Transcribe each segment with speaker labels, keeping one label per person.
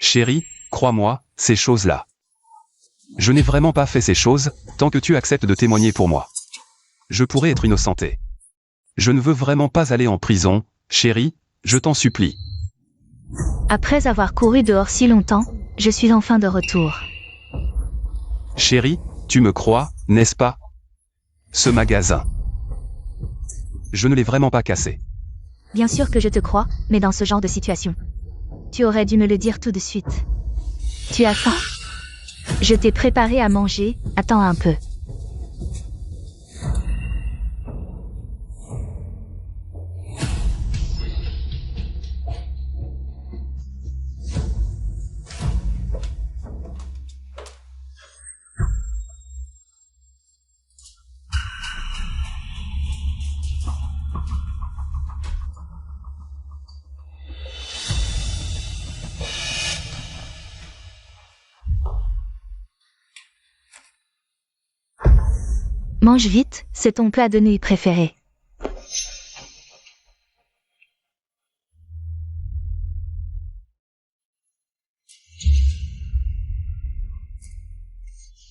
Speaker 1: Chérie, crois-moi, ces choses-là. Je n'ai vraiment pas fait ces choses, tant que tu acceptes de témoigner pour moi. Je pourrais être innocenté. Je ne veux vraiment pas aller en prison, chérie, je t'en supplie.
Speaker 2: Après avoir couru dehors si longtemps, je suis enfin de retour.
Speaker 1: Chérie, tu me crois, n'est-ce pas? Ce magasin. Je ne l'ai vraiment pas cassé.
Speaker 2: Bien sûr que je te crois, mais dans ce genre de situation. Tu aurais dû me le dire tout de suite. Tu as faim? Je t'ai préparé à manger, attends un peu. Mange vite, c'est ton plat de nuit préféré.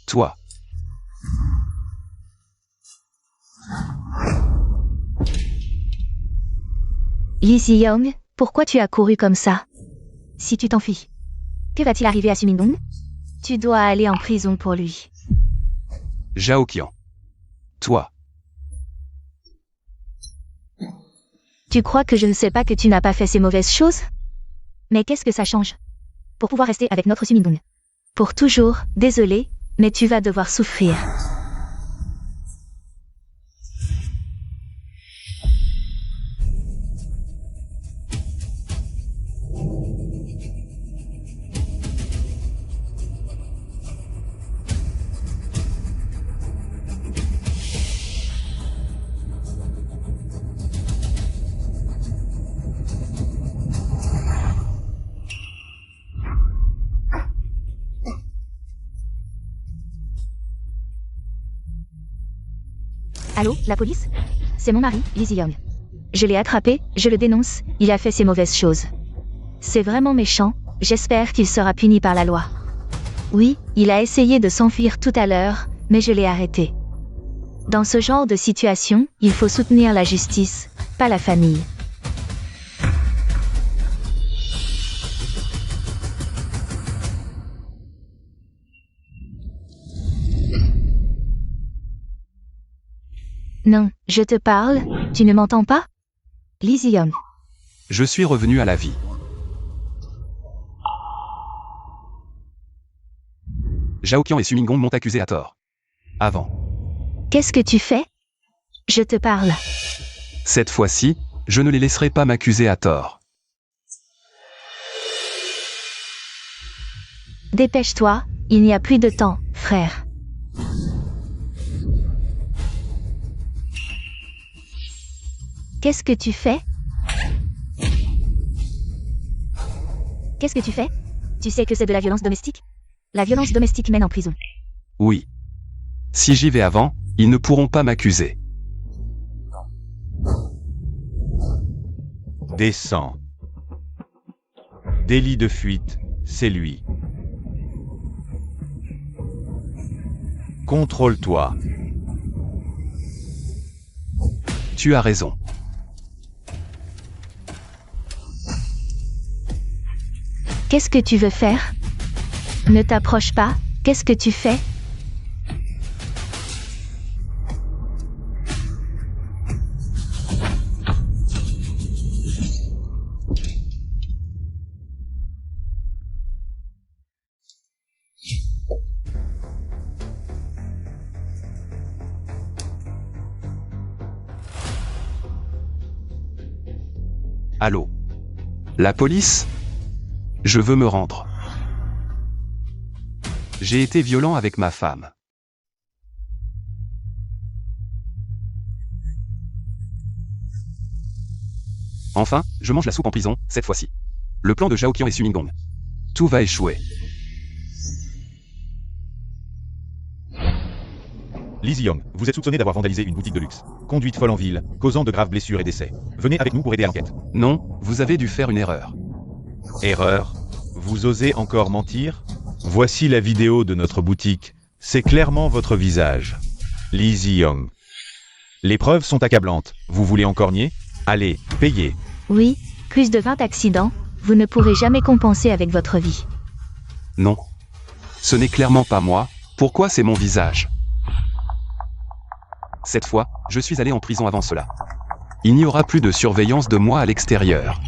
Speaker 1: Toi.
Speaker 2: Lee Si-young, pourquoi tu as couru comme ça? Si tu t'enfuis, que va-t-il arriver à Sumindong? Tu dois aller en prison pour lui.
Speaker 1: Zhaoqian. Toi.
Speaker 2: Tu crois que je ne sais pas que tu n'as pas fait ces mauvaises choses? Mais qu'est-ce que ça change? Pour pouvoir rester avec notre Sumindong. Pour toujours, désolé, mais tu vas devoir souffrir. Allô, la police? C'est mon mari, Lee Si-young. Je l'ai attrapé, je le dénonce, il a fait ces mauvaises choses. C'est vraiment méchant, j'espère qu'il sera puni par la loi. Oui, il a essayé de s'enfuir tout à l'heure, mais je l'ai arrêté. Dans ce genre de situation, il faut soutenir la justice, pas la famille. Non, je te parle, tu ne m'entends pas? Lee Si-young.
Speaker 1: Je suis revenu à la vie. Zhaoqian et Sumingong m'ont accusé à tort. Avant.
Speaker 2: Qu'est-ce que tu fais? Je te parle.
Speaker 1: Cette fois-ci, je ne les laisserai pas m'accuser à tort.
Speaker 2: Dépêche-toi, il n'y a plus de temps, frère. Qu'est-ce que tu fais? Qu'est-ce que tu fais? Tu sais que c'est de la violence domestique? La violence domestique mène en prison.
Speaker 1: Oui. Si j'y vais avant, ils ne pourront pas m'accuser.
Speaker 3: Descends. Délit de fuite, c'est lui. Contrôle-toi.
Speaker 1: Tu as raison.
Speaker 2: Qu'est-ce que tu veux faire? Ne t'approche pas, qu'est-ce que tu fais?
Speaker 1: Allô? La police? Je veux me rendre. J'ai été violent avec ma femme. Enfin, je mange la soupe en prison, cette fois-ci. Le plan de Zhaoqian et Sumingong. Tout va échouer.
Speaker 3: Lee Si-young, vous êtes soupçonné d'avoir vandalisé une boutique de luxe. Conduite folle en ville, causant de graves blessures et décès. Venez avec nous pour aider à l'enquête.
Speaker 1: Non, vous avez dû faire une erreur.
Speaker 3: Erreur. Vous osez encore mentir? Voici la vidéo de notre boutique. C'est clairement votre visage. Lee Zi-young. Les preuves sont accablantes. Vous voulez encore nier? Allez, payez.
Speaker 2: Oui, plus de 20 accidents, vous ne pourrez jamais compenser avec votre vie.
Speaker 1: Non. Ce n'est clairement pas moi. Pourquoi c'est mon visage? Cette fois, je suis allé en prison avant cela. Il n'y aura plus de surveillance de moi à l'extérieur.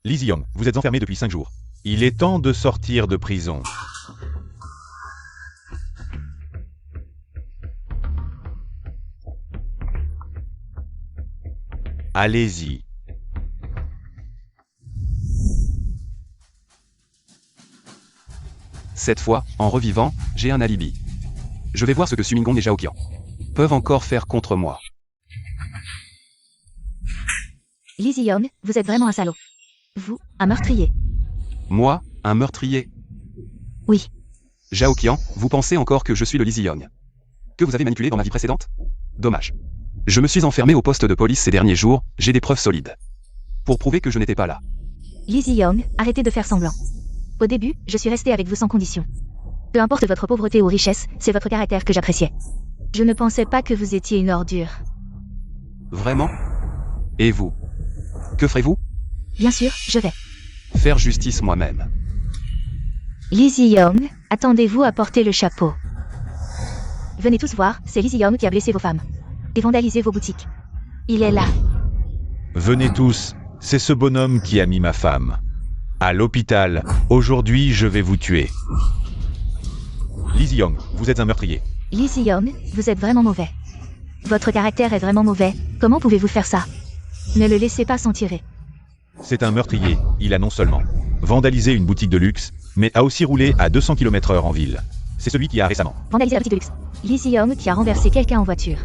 Speaker 3: Lee Zi-young, vous êtes enfermé depuis 5 jours. Il est temps de sortir de prison. Allez-y.
Speaker 1: Cette fois, en revivant, j'ai un alibi. Je vais voir ce que Sumingong et Zhao Qian peuvent encore faire contre moi.
Speaker 2: Lee Zi-young, vous êtes vraiment un salaud. Vous, un meurtrier.
Speaker 1: Moi, un meurtrier.
Speaker 2: Oui.
Speaker 1: Zhao Qian, vous pensez encore que je suis le Lee Zi-young que vous avez manipulé dans ma vie précédente? Dommage. Je me suis enfermé au poste de police ces derniers jours, j'ai des preuves solides. Pour prouver que je n'étais pas là.
Speaker 2: Lee Zi-young, arrêtez de faire semblant. Au début, je suis resté avec vous sans condition. Peu importe votre pauvreté ou richesse, c'est votre caractère que j'appréciais. Je ne pensais pas que vous étiez une ordure.
Speaker 1: Vraiment? Et vous? Que ferez-vous?
Speaker 2: Bien sûr, je vais.
Speaker 1: Faire justice moi-même.
Speaker 2: Lee Zi-young, attendez-vous à porter le chapeau. Venez tous voir, c'est Lee Zi-young qui a blessé vos femmes. Et vandalisé vos boutiques. Il est là.
Speaker 3: Venez tous, c'est ce bonhomme qui a mis ma femme à l'hôpital. Aujourd'hui, je vais vous tuer. Lee Zi-young, vous êtes un meurtrier.
Speaker 2: Lee Zi-young, vous êtes vraiment mauvais. Votre caractère est vraiment mauvais. Comment pouvez-vous faire ça? Ne le laissez pas s'en tirer.
Speaker 3: C'est un meurtrier. Il a non seulement vandalisé une boutique de luxe, mais a aussi roulé à 200 km/h en ville. C'est celui qui a récemment
Speaker 2: vandalisé la boutique de luxe. Lee Zi-young qui a renversé quelqu'un en voiture.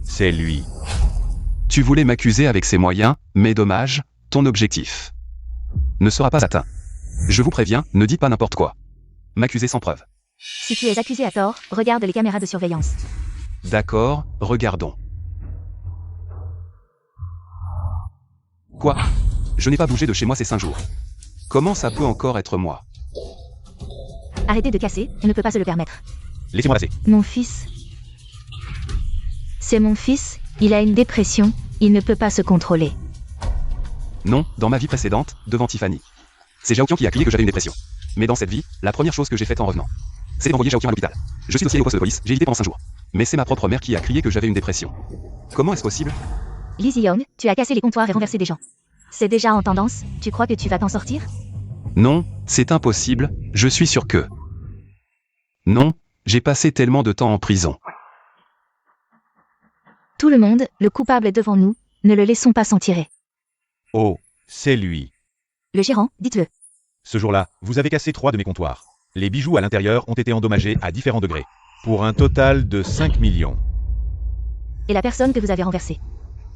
Speaker 3: C'est lui.
Speaker 1: Tu voulais m'accuser avec ces moyens, mais dommage, ton objectif ne sera pas atteint. Je vous préviens, ne dites pas n'importe quoi. M'accuser sans preuve.
Speaker 2: Si tu es accusé à tort, regarde les caméras de surveillance.
Speaker 1: D'accord, regardons. Quoi? Je n'ai pas bougé de chez moi ces 5 jours. Comment ça peut encore être moi?
Speaker 2: Arrêtez de casser, on ne peut pas se le permettre.
Speaker 3: Laissez-moi passer.
Speaker 2: Mon fils. C'est mon fils, il a une dépression, il ne peut pas se contrôler.
Speaker 1: Non, dans ma vie précédente, devant Tiffany. C'est Zhao Qian qui a crié que j'avais une dépression. Mais dans cette vie, la première chose que j'ai faite en revenant, c'est d'envoyer Zhao Qian à l'hôpital. Je suis aussi allé au poste de police, j'ai évité pendant 5 jours. Mais c'est ma propre mère qui a crié que j'avais une dépression. Comment est-ce possible?
Speaker 2: Lee Zi-young, tu as cassé les comptoirs et renversé des gens. C'est déjà en tendance, tu crois que tu vas t'en sortir?
Speaker 1: Non, c'est impossible, je suis sûr que... Non, j'ai passé tellement de temps en prison.
Speaker 2: Tout le monde, le coupable est devant nous, ne le laissons pas s'en tirer.
Speaker 3: Oh, c'est lui.
Speaker 2: Le gérant, dites-le.
Speaker 3: Ce jour-là, vous avez cassé 3 de mes comptoirs. Les bijoux à l'intérieur ont été endommagés à différents degrés. Pour un total de 5 millions.
Speaker 2: Et la personne que vous avez renversée?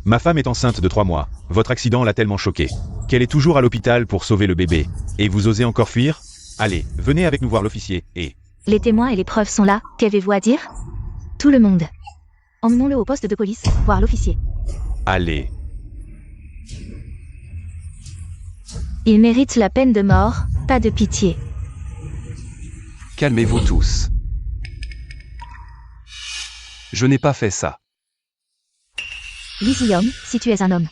Speaker 3: Ma femme est enceinte de 3 mois. Votre accident l'a tellement choquée qu'elle est toujours à l'hôpital pour sauver le bébé. Et vous osez encore fuir? Allez, venez avec nous voir l'officier et...
Speaker 2: Les témoins et les preuves sont là, qu'avez-vous à dire? Tout le monde. Emmenons-le au poste de police, voir l'officier.
Speaker 3: Allez.
Speaker 2: Il mérite la peine de mort, pas de pitié.
Speaker 1: Calmez-vous tous. Je n'ai pas fait ça.
Speaker 2: Lee Zi-young, si tu es un homme,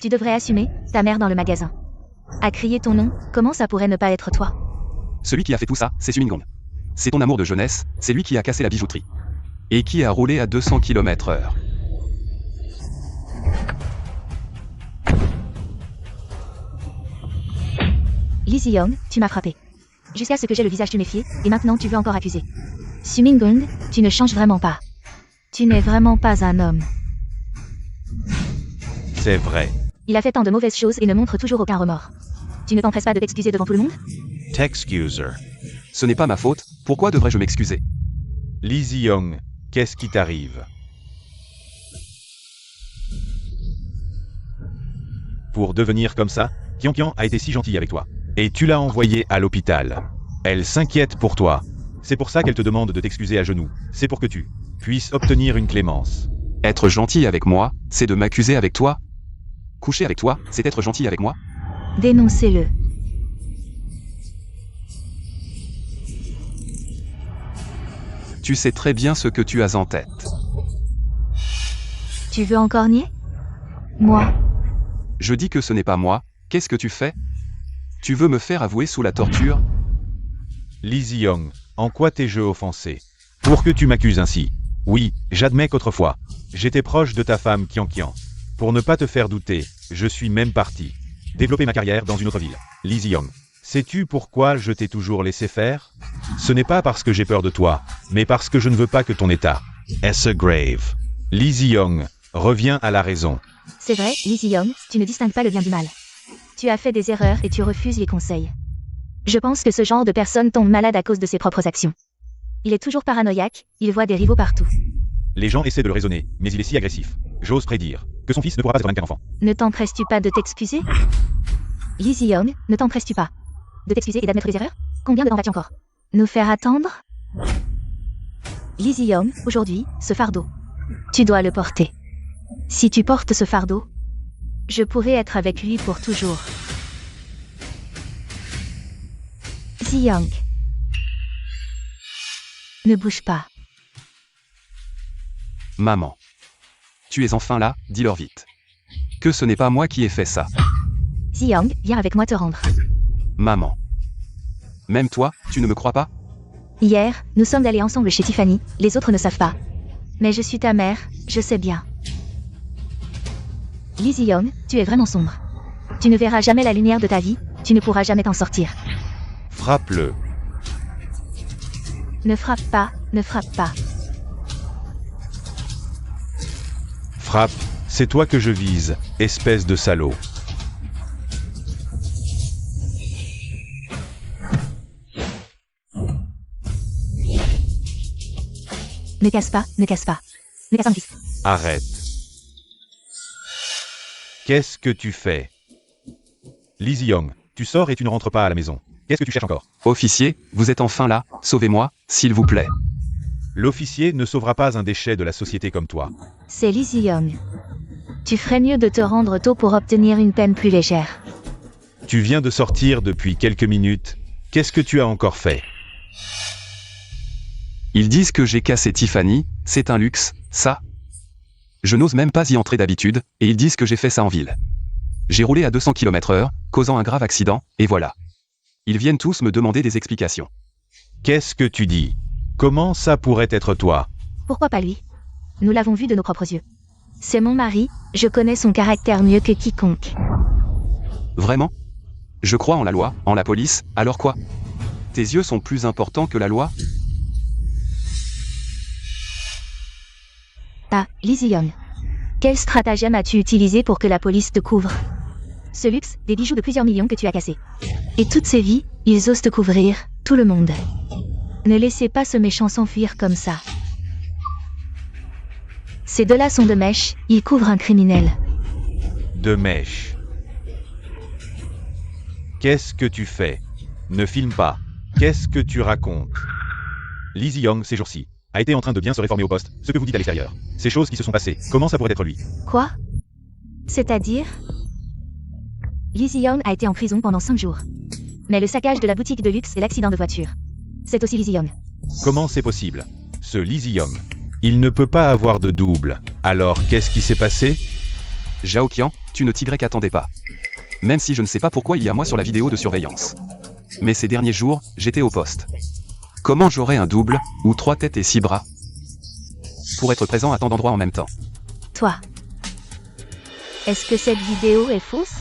Speaker 2: tu devrais assumer, ta mère dans le magasin a crié ton nom, comment ça pourrait ne pas être toi?
Speaker 1: Celui qui a fait tout ça, c'est Sumingong. C'est ton amour de jeunesse, c'est lui qui a cassé la bijouterie. Et qui a roulé à 200 km/h.
Speaker 2: Lee Zi-young, tu m'as frappé. Jusqu'à ce que j'ai le visage tuméfié, et maintenant tu veux encore accuser. Sumingong, tu ne changes vraiment pas. Tu n'es vraiment pas un homme.
Speaker 3: C'est vrai.
Speaker 2: Il a fait tant de mauvaises choses et ne montre toujours aucun remords. Tu ne t'empresses pas de t'excuser devant tout le monde?
Speaker 3: T'excuser.
Speaker 1: Ce n'est pas ma faute, pourquoi devrais-je m'excuser?
Speaker 3: Lee Zi-young, qu'est-ce qui t'arrive? Pour devenir comme ça, Qian a été si gentille avec toi. Et tu l'as envoyée à l'hôpital. Elle s'inquiète pour toi. C'est pour ça qu'elle te demande de t'excuser à genoux. C'est pour que tu puisses obtenir une clémence.
Speaker 1: Être gentil avec moi, c'est de m'accuser avec toi? Coucher avec toi, c'est être gentil avec moi?
Speaker 2: Dénoncez-le.
Speaker 1: Tu sais très bien ce que tu as en tête.
Speaker 2: Tu veux encore nier? Moi,
Speaker 1: Je dis que ce n'est pas moi, qu'est-ce que tu fais? Tu veux me faire avouer sous la torture?
Speaker 3: Lizzie Young, en quoi t'ai-je offensé? Pour que tu m'accuses ainsi. Oui, j'admets qu'autrefois, j'étais proche de ta femme Kian. Pour ne pas te faire douter, je suis même parti développer ma carrière dans une autre ville. Lizzie Young, sais-tu pourquoi je t'ai toujours laissé faire? Ce n'est pas parce que j'ai peur de toi, mais parce que je ne veux pas que ton état est grave. Lizzie Young, reviens à la raison.
Speaker 2: c'est vrai, Lizzie Young, tu ne distingues pas le bien du mal. Tu as fait des erreurs et tu refuses les conseils. Je pense que ce genre de personne tombe malade à cause de ses propres actions. Il est toujours paranoïaque, il voit des rivaux partout.
Speaker 3: Les gens essaient de le raisonner, mais il est si agressif. J'ose prédire que son fils ne pourra pas être même qu'un enfant.
Speaker 2: Ne t'empresses-tu pas de t'excuser? Lizzie Young, ne t'empresses-tu pas de t'excuser et d'admettre les erreurs? Combien de temps vas-tu encore nous faire attendre? Lizzie Young, aujourd'hui, ce fardeau. Tu dois le porter. Si tu portes ce fardeau, je pourrai être avec lui pour toujours. Lizzie Young. Ne bouge pas.
Speaker 1: Maman. Tu es enfin là, dis-leur vite. Que ce n'est pas moi qui ai fait ça.
Speaker 2: Lizzie Young, viens avec moi te rendre.
Speaker 1: Maman. Même toi, tu ne me crois pas?
Speaker 2: Hier, nous sommes allés ensemble chez Tiffany, les autres ne savent pas. Mais je suis ta mère, je sais bien. Lizzie Young, tu es vraiment sombre. Tu ne verras jamais la lumière de ta vie, tu ne pourras jamais t'en sortir.
Speaker 3: Frappe-le.
Speaker 2: Ne frappe pas, ne frappe pas.
Speaker 3: Frappe, c'est toi que je vise, espèce de salaud.
Speaker 2: Ne casse pas, ne casse pas. Ne casse pas mon fils.
Speaker 3: Arrête. Qu'est-ce que tu fais? Lizzie Young, tu sors et tu ne rentres pas à la maison. Qu'est-ce que tu cherches encore?
Speaker 1: Officier, vous êtes enfin là, sauvez-moi, s'il vous plaît.
Speaker 3: L'officier ne sauvera pas un déchet de la société comme toi.
Speaker 2: C'est Lizzie Young. Tu ferais mieux de te rendre tôt pour obtenir une peine plus légère.
Speaker 3: Tu viens de sortir depuis quelques minutes. Qu'est-ce que tu as encore fait?
Speaker 1: Ils disent que j'ai cassé Tiffany, c'est un luxe, ça. Je n'ose même pas y entrer d'habitude, et ils disent que j'ai fait ça en ville. J'ai roulé à 200 km/h, causant un grave accident, et voilà. Ils viennent tous me demander des explications.
Speaker 3: Qu'est-ce que tu dis? Comment ça pourrait être toi?
Speaker 2: Pourquoi pas lui? Nous l'avons vu de nos propres yeux. C'est mon mari, je connais son caractère mieux que quiconque.
Speaker 1: Vraiment? Je crois en la loi, en la police, alors quoi? Tes yeux sont plus importants que la loi?
Speaker 2: Ah, Lizzie Young. Quel stratagème as-tu utilisé pour que la police te couvre? Ce luxe, des bijoux de plusieurs millions que tu as cassés. Et toutes ces vies, ils osent te couvrir, tout le monde. Ne laissez pas ce méchant s'enfuir comme ça. Ces deux-là sont de mèche, ils couvrent un criminel.
Speaker 3: De mèche. Qu'est-ce que tu fais? Ne filme pas. Qu'est-ce que tu racontes? Lizzie Young, ces jours-ci, a été en train de bien se réformer au poste, ce que vous dites à l'extérieur. Ces choses qui se sont passées, comment ça pourrait être lui?
Speaker 2: Quoi? C'est-à-dire? Lizzie Young a été en prison pendant 5 jours. Mais le saccage de la boutique de luxe et l'accident de voiture. C'est aussi Lizzie Young.
Speaker 3: Comment c'est possible? Ce Lizzie Young, il ne peut pas avoir de double. Alors, qu'est-ce qui s'est passé?
Speaker 1: Zhao Qian, tu ne t'y attendais pas. Même si je ne sais pas pourquoi il y a moi sur la vidéo de surveillance. Mais ces derniers jours, j'étais au poste. Comment j'aurais un double, ou 3 têtes et 6 bras, pour être présent à tant d'endroits en même temps?
Speaker 2: Toi. Est-ce que cette vidéo est fausse?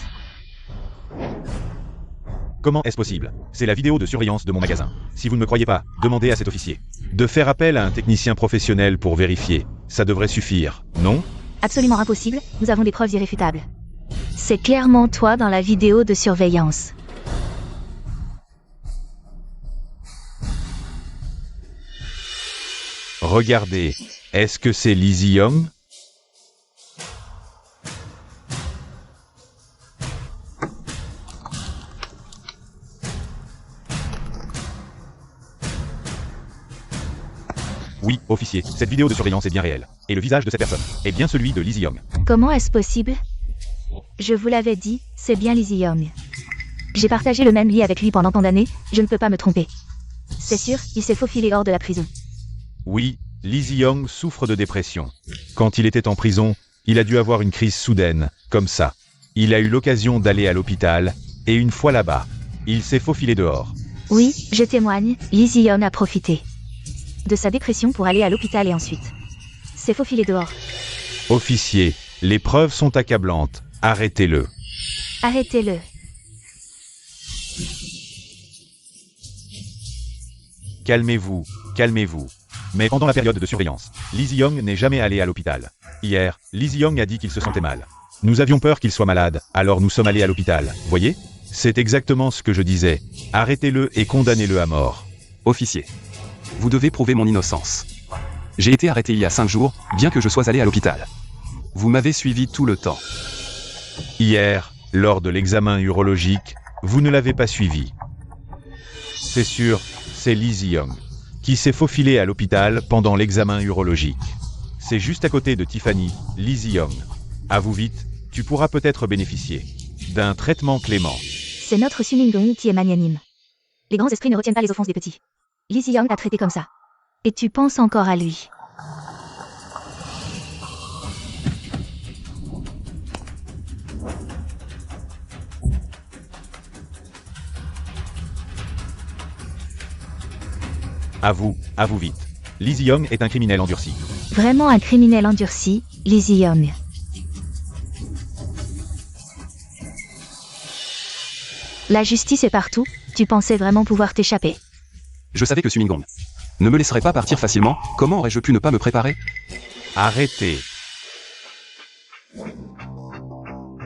Speaker 3: Comment est-ce possible? C'est la vidéo de surveillance de mon magasin. Si vous ne me croyez pas, demandez à cet officier de faire appel à un technicien professionnel pour vérifier. Ça devrait suffire, non?
Speaker 2: Absolument impossible, nous avons des preuves irréfutables. C'est clairement toi dans la vidéo de surveillance.
Speaker 3: Regardez, est-ce que c'est Lizzie Young? Oui, officier, cette vidéo de surveillance est bien réelle. Et le visage de cette personne est bien celui de Lee Zi-young.
Speaker 2: Comment est-ce possible? Je vous l'avais dit, c'est bien Lee Zi-young. J'ai partagé le même lit avec lui pendant tant d'années, je ne peux pas me tromper. C'est sûr, il s'est faufilé hors de la prison.
Speaker 3: Oui, Lee Zi-young souffre de dépression. Quand il était en prison, il a dû avoir une crise soudaine, comme ça. Il a eu l'occasion d'aller à l'hôpital, et une fois là-bas, il s'est faufilé dehors.
Speaker 2: Oui, je témoigne, Lee Zi-young a profité de sa dépression pour aller à l'hôpital et ensuite s'est faufilé dehors.
Speaker 3: Officier, les preuves sont accablantes. Arrêtez-le.
Speaker 2: Arrêtez-le.
Speaker 3: Calmez-vous, calmez-vous. Mais pendant la période de surveillance, Lee Zi-young n'est jamais allé à l'hôpital. Hier, Lee Zi-young a dit qu'il se sentait mal. Nous avions peur qu'il soit malade, alors nous sommes allés à l'hôpital. Voyez? C'est exactement ce que je disais. Arrêtez-le et condamnez-le à mort.
Speaker 1: Officier. Vous devez prouver mon innocence. J'ai été arrêté il y a 5 jours, bien que je sois allé à l'hôpital. Vous m'avez suivi tout le temps.
Speaker 3: Hier, lors de l'examen urologique, vous ne l'avez pas suivi. C'est sûr, c'est Lee Zi-young qui s'est faufilé à l'hôpital pendant l'examen urologique. C'est juste à côté de Tiffany, Lee Zi-young. Avoue vite, tu pourras peut-être bénéficier d'un traitement clément.
Speaker 2: C'est notre Suningdong qui est magnanime. Les grands esprits ne retiennent pas les offenses des petits. Lee Zi-young t'a traité comme ça. Et tu penses encore à lui.
Speaker 3: Avoue vite. Lee Zi-young est un criminel endurci.
Speaker 2: Vraiment un criminel endurci, Lee Zi-young. La justice est partout, tu pensais vraiment pouvoir t'échapper.
Speaker 1: Je savais que Sumingong ne me laisserait pas partir facilement, comment aurais-je pu ne pas me préparer?
Speaker 3: Arrêtez.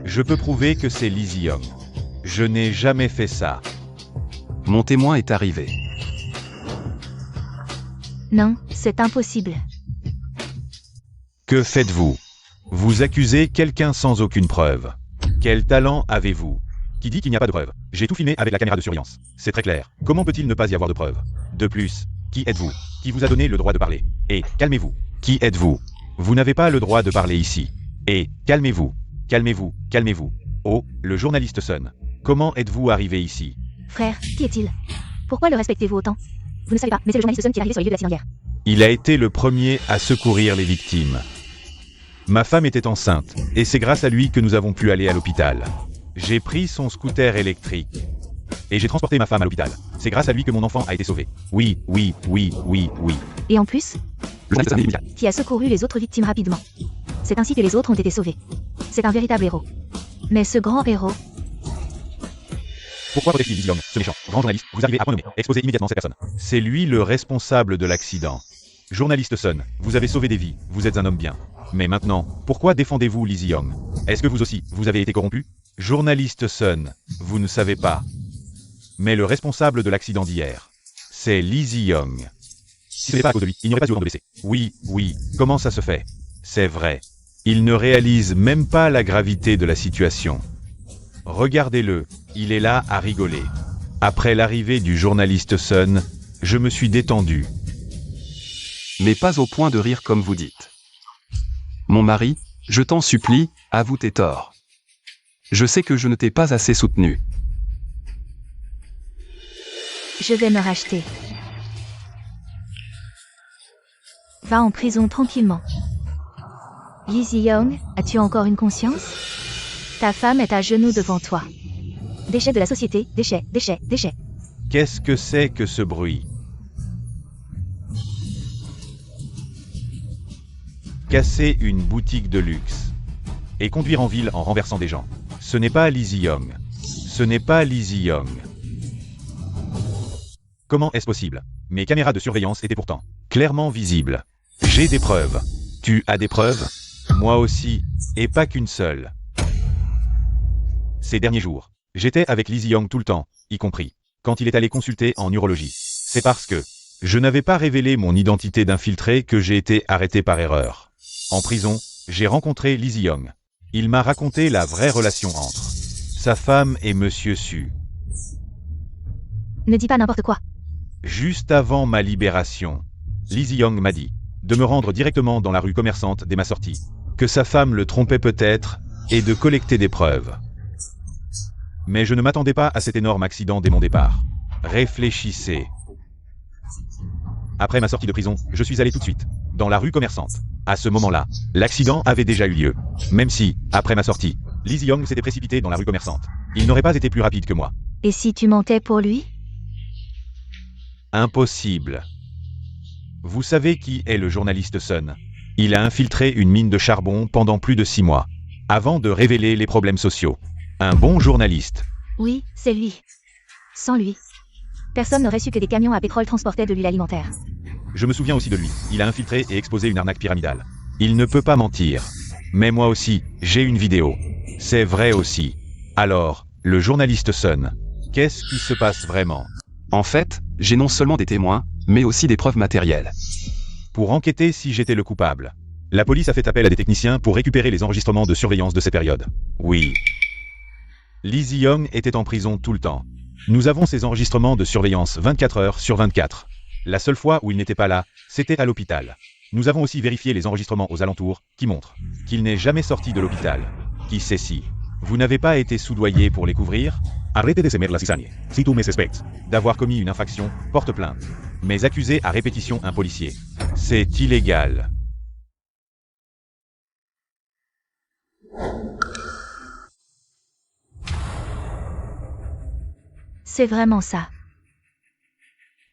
Speaker 3: Je peux prouver que c'est Lee Zi-young. Je n'ai jamais fait ça.
Speaker 1: Mon témoin est arrivé.
Speaker 2: Non, c'est impossible.
Speaker 3: Que faites-vous? Vous accusez quelqu'un sans aucune preuve. Quel talent avez-vous? Qui dit qu'il n'y a pas de preuve? J'ai tout filmé avec la caméra de surveillance. C'est très clair. Comment peut-il ne pas y avoir de preuves? De plus, qui êtes-vous? Qui vous a donné le droit de parler? Et calmez-vous. Qui êtes-vous? Vous n'avez pas le droit de parler ici. Et calmez-vous. Calmez-vous, calmez-vous. Oh, le journaliste Sun. Comment êtes-vous arrivé ici?
Speaker 2: Frère, qui est-il? Pourquoi le respectez-vous autant? Vous ne savez pas, mais c'est le journaliste Sun qui est arrivé sur les lieux de l'accident hier.
Speaker 3: Il a été le premier à secourir les victimes. Ma femme était enceinte, et c'est grâce à lui que nous avons pu aller à l'hôpital. J'ai pris son scooter électrique. Et j'ai transporté ma femme à l'hôpital. C'est grâce à lui que mon enfant a été sauvé. Oui.
Speaker 2: Et en plus,
Speaker 1: Le journaliste immédiat.
Speaker 2: qui a secouru les autres victimes rapidement. C'est ainsi que les autres ont été sauvés. C'est un véritable héros. Mais ce grand héros,
Speaker 3: Pourquoi protège-t-il Lee Zi-young, ce méchant grand journaliste? Vous arrivez à point nommé. Exposez immédiatement cette personne. C'est lui le responsable de l'accident. Journaliste Sun, vous avez sauvé des vies, vous êtes un homme bien. Mais maintenant, pourquoi défendez-vous Lee Zi-young? Est-ce que vous aussi, vous avez été corrompu? Journaliste Sun, vous ne savez pas. Mais le responsable de l'accident d'hier, c'est Lee Zi-young. Si ce n'est pas à cause de lui, il n'y aurait pas eu autant de blessés. Oui, comment ça se fait? C'est vrai. Il ne réalise même pas la gravité de la situation. Regardez-le, il est là à rigoler. Après l'arrivée du journaliste Sun, je me suis détendu.
Speaker 1: Mais pas au point de rire comme vous dites. Mon mari, je t'en supplie, avoue tes torts. Je sais que je ne t'ai pas assez soutenu.
Speaker 2: je vais me racheter. Va en prison tranquillement. Lee Zi-young, as-tu encore une conscience? Ta femme est à genoux devant toi. Déchets de la société, déchets.
Speaker 3: Qu'est-ce que c'est que ce bruit? Casser une boutique de luxe. Et conduire en ville en renversant des gens. Ce n'est pas Lee Zi-young. Ce n'est pas Lee Zi-young. Comment est-ce possible? Mes caméras de surveillance étaient pourtant clairement visibles. J'ai des preuves. Tu as des preuves? Moi aussi, et pas qu'une seule. Ces derniers jours, j'étais avec Lee Zi-young tout le temps, y compris quand il est allé consulter en urologie. C'est parce que je n'avais pas révélé mon identité d'infiltré que j'ai été arrêté par erreur. En prison, j'ai rencontré Lee Zi-young. Il m'a raconté la vraie relation entre sa femme et Monsieur Su.
Speaker 2: Ne dis pas n'importe quoi.
Speaker 3: Juste avant ma libération, Lee Zi-young m'a dit de me rendre directement dans la rue commerçante dès ma sortie. Que sa femme le trompait peut-être, et de collecter des preuves. Mais je ne m'attendais pas à cet énorme accident dès mon départ. Réfléchissez. Après ma sortie de prison, je suis allé tout de suite dans la rue commerçante. À ce moment-là, l'accident avait déjà eu lieu. Même si, après ma sortie, Lee Zi-young s'était précipité dans la rue commerçante. Il n'aurait pas été plus rapide que moi.
Speaker 2: Et si tu mentais pour lui?
Speaker 3: Impossible. Vous savez qui est le journaliste Sun? Il a infiltré une mine de charbon pendant plus de 6 mois, avant de révéler les problèmes sociaux. Un bon journaliste.
Speaker 2: Oui, c'est lui. Sans lui, personne n'aurait su que des camions à pétrole transportaient de l'huile alimentaire.
Speaker 3: Je me souviens aussi de lui. Il a infiltré et exposé une arnaque pyramidale. Il ne peut pas mentir. Mais moi aussi, j'ai une vidéo. C'est vrai aussi. Alors, le journaliste Sun, qu'est-ce qui se passe vraiment?
Speaker 1: En fait, j'ai non seulement des témoins, mais aussi des preuves matérielles.
Speaker 3: Pour enquêter si j'étais le coupable. La police a fait appel à des techniciens pour récupérer les enregistrements de surveillance de ces périodes. Oui. Lee Zi-young était en prison tout le temps. Nous avons ces enregistrements de surveillance 24 heures sur 24. La seule fois où il n'était pas là, c'était à l'hôpital. Nous avons aussi vérifié les enregistrements aux alentours, qui montrent qu'il n'est jamais sorti de l'hôpital. Qui sait si vous n'avez pas été soudoyé pour les couvrir? Arrête de semer la cisagne. Si tu me suspectes d'avoir commis une infraction, porte plainte. Mais accuser à répétition un policier, c'est illégal.
Speaker 2: C'est vraiment ça.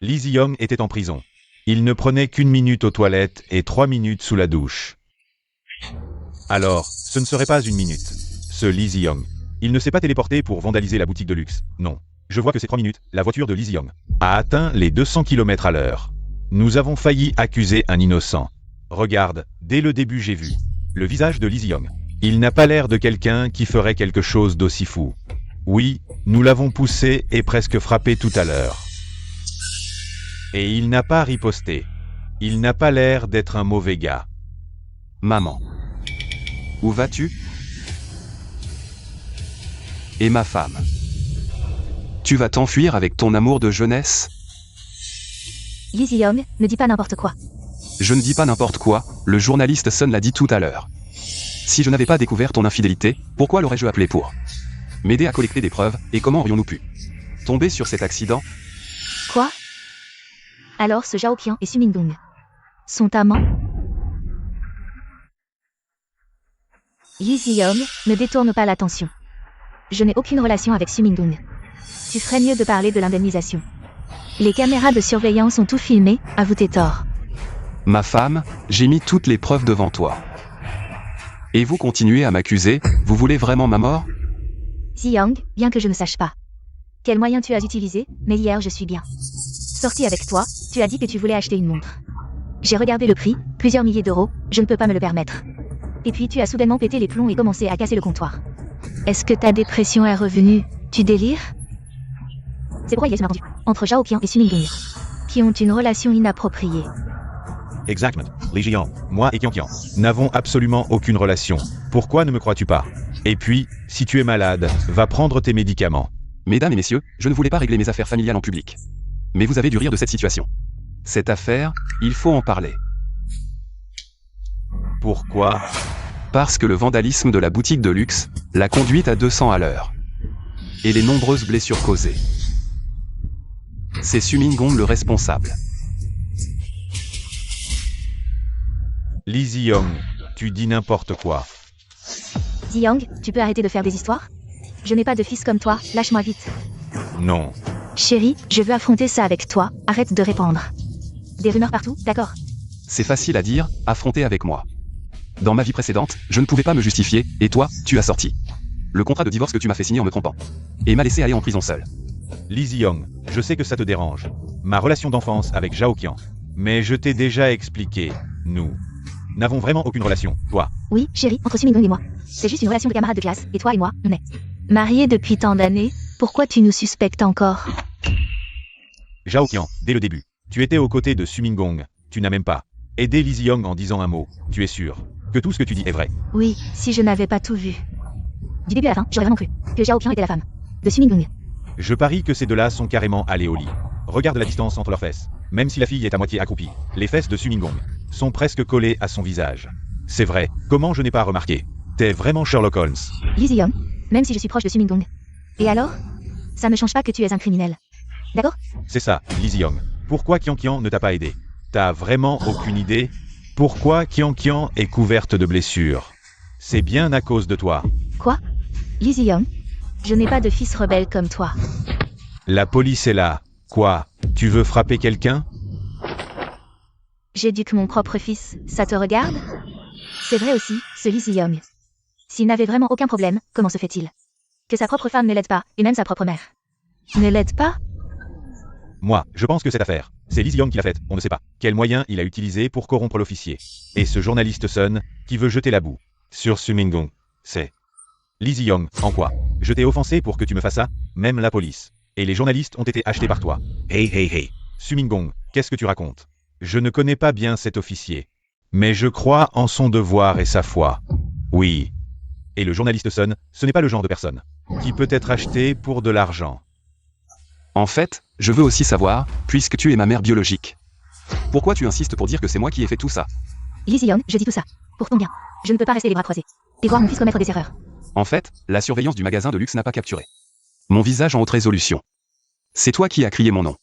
Speaker 3: Lee Zi-young était en prison. Il ne prenait qu'1 minute aux toilettes et 3 minutes sous la douche. Alors, ce ne serait pas 1 minute. Ce Lee Zi-young. Il ne s'est pas téléporté pour vandaliser la boutique de luxe, non. Je vois que ces 3 minutes, la voiture de Lee Zi-young a atteint les 200 km/h. Nous avons failli accuser un innocent. Regarde, dès le début j'ai vu le visage de Lee Zi-young. Il n'a pas l'air de quelqu'un qui ferait quelque chose d'aussi fou. Oui, nous l'avons poussé et presque frappé tout à l'heure. Et il n'a pas riposté. Il n'a pas l'air d'être un mauvais gars.
Speaker 1: Maman. Où vas-tu? Et ma femme. Tu vas t'enfuir avec ton amour de jeunesse?
Speaker 2: Lee Zi-young, ne dis pas n'importe quoi.
Speaker 1: Je ne dis pas n'importe quoi, le journaliste Sun l'a dit tout à l'heure. Si je n'avais pas découvert ton infidélité, pourquoi l'aurais-je appelé pour m'aider à collecter des preuves, et comment aurions-nous pu tomber sur cet accident?
Speaker 2: Quoi? Alors ce Zhao Qian et Su Mingdong sont amants? Lee Zi-young, ne détourne pas l'attention. Je n'ai aucune relation avec Su Mingdong. Tu ferais mieux de parler de l'indemnisation. Les caméras de surveillance ont tout filmé, avoue tes torts.
Speaker 1: Ma femme, j'ai mis toutes les preuves devant toi. Et vous continuez à m'accuser, vous voulez vraiment ma mort?
Speaker 2: Zi-young, bien que je ne sache pas quel moyen tu as utilisé, mais hier je suis bien sorti avec toi, tu as dit que tu voulais acheter une montre. J'ai regardé le prix, plusieurs milliers d'euros, je ne peux pas me le permettre. Et puis tu as soudainement pété les plombs et commencé à casser le comptoir. Est-ce que ta dépression est revenue? Tu délires? C'est pourquoi il y a ce malentendu entre Zhao Qian et Su Mingdong, qui ont une relation inappropriée.
Speaker 3: Exactement. Lee Zi-young, moi et Qian n'avons absolument aucune relation. Pourquoi ne me crois-tu pas? Et puis, si tu es malade, va prendre tes médicaments.
Speaker 1: Mesdames et messieurs, je ne voulais pas régler mes affaires familiales en public. Mais vous avez dû rire de cette situation. Cette affaire, il faut en parler.
Speaker 3: Pourquoi?
Speaker 1: Parce que le vandalisme de la boutique de luxe l'a conduite à 200 à l'heure. Et les nombreuses blessures causées. C'est Su Mingdong le responsable.
Speaker 3: Lee Zi-young, tu dis n'importe quoi.
Speaker 2: Zi-young, tu peux arrêter de faire des histoires? Je n'ai pas de fils comme toi, lâche-moi vite.
Speaker 3: Non.
Speaker 2: Chérie, je veux affronter ça avec toi, arrête de répandre des rumeurs partout, d'accord?
Speaker 1: C'est facile à dire, affronter avec moi. Dans ma vie précédente, je ne pouvais pas me justifier, et toi, tu as sorti le contrat de divorce que tu m'as fait signer en me trompant. Et m'a laissé aller en prison seul.
Speaker 3: Lee Zi-young, je sais que ça te dérange. Ma relation d'enfance avec Zhao Qian. Mais je t'ai déjà expliqué, nous n'avons vraiment aucune relation, toi.
Speaker 2: Oui, chérie, entre Su Mingdong et moi. C'est juste une relation de camarades de classe, et toi et moi, on est mariés depuis tant d'années, pourquoi tu nous suspectes encore?
Speaker 3: Zhao Qian, dès le début, tu étais aux côtés de Su Mingdong, tu n'as même pas aidé Lee Zi-young en disant un mot, tu es sûr que tout ce que tu dis est vrai?
Speaker 2: Oui, si je n'avais pas tout vu. Du début à la fin, j'aurais vraiment cru que Zhao Qian était la femme de Su Mingdong.
Speaker 3: Je parie que ces deux-là sont carrément allés au lit. Regarde la distance entre leurs fesses. Même si la fille est à moitié accroupie, les fesses de Su Mingdong sont presque collées à son visage. C'est vrai, comment je n'ai pas remarqué? T'es vraiment Sherlock Holmes.
Speaker 2: Lee Ji-young, même si je suis proche de Sumingdong. Et alors? Ça ne change pas que tu es un criminel. D'accord?
Speaker 3: C'est ça, Lee Ji-young. Pourquoi Qian Qian ne t'a pas aidé? T'as vraiment aucune idée? Pourquoi Qian Qian est couverte de blessures? C'est bien à cause de toi.
Speaker 2: Quoi? Lee Ji-young, je n'ai pas de fils rebelle comme toi.
Speaker 3: La police est là. Quoi? Tu veux frapper quelqu'un?
Speaker 2: J'éduque mon propre fils, ça te regarde? C'est vrai aussi, ce Lee Ji-young. S'il n'avait vraiment aucun problème, comment se fait-il que sa propre femme ne l'aide pas, et même sa propre mère ne l'aide pas?
Speaker 3: Moi, je pense que cette affaire, c'est Lee Ji-young qui l'a faite, on ne sait pas. Quel moyen il a utilisé pour corrompre l'officier. Et ce journaliste Sun, qui veut jeter la boue sur Sumingdong, c'est Lee Ji-young, en quoi? Je t'ai offensé pour que tu me fasses ça? Même la police. Et les journalistes ont été achetés par toi. Hey. Sumingdong, qu'est-ce que tu racontes? Je ne connais pas bien cet officier. Mais je crois en son devoir et sa foi. Oui. Et le journaliste Sun, ce n'est pas le genre de personne qui peut être acheté pour de l'argent.
Speaker 1: En fait, je veux aussi savoir, puisque tu es ma mère biologique. Pourquoi tu insistes pour dire que c'est moi qui ai fait tout ça?
Speaker 2: Lee Ji-young, je dis tout ça. Pour ton bien. Je ne peux pas rester les bras croisés. Et voir mon fils commettre des erreurs.
Speaker 1: En fait, la surveillance du magasin de luxe n'a pas capturé mon visage en haute résolution. C'est toi qui as crié mon nom.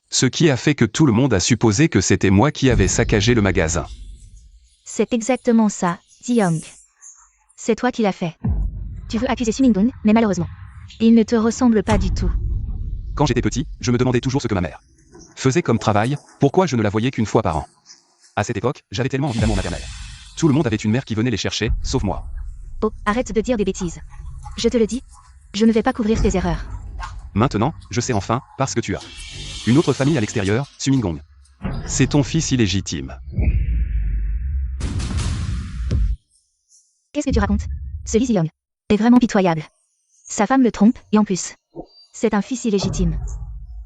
Speaker 1: Ce qui a fait que tout le monde a supposé que c'était moi qui avais saccagé le magasin.
Speaker 2: C'est exactement ça, Ji-young. C'est toi qui l'as fait. Tu veux accuser Sumingdong, mais malheureusement, il ne te ressemble pas du tout.
Speaker 1: Quand j'étais petit, je me demandais toujours ce que ma mère faisait comme travail, pourquoi je ne la voyais qu'une fois par an. À cette époque, j'avais tellement envie d'amour maternel. Tout le monde avait une mère qui venait les chercher, sauf moi.
Speaker 2: Oh, arrête de dire des bêtises. Je te le dis, je ne vais pas couvrir tes erreurs.
Speaker 1: Maintenant, je sais enfin, parce que tu as une autre famille à l'extérieur, Sumingdong. C'est ton fils illégitime.
Speaker 2: Qu'est-ce que tu racontes? Ce Lee Ji-young est vraiment pitoyable. Sa femme le trompe, et en plus, c'est un fils illégitime.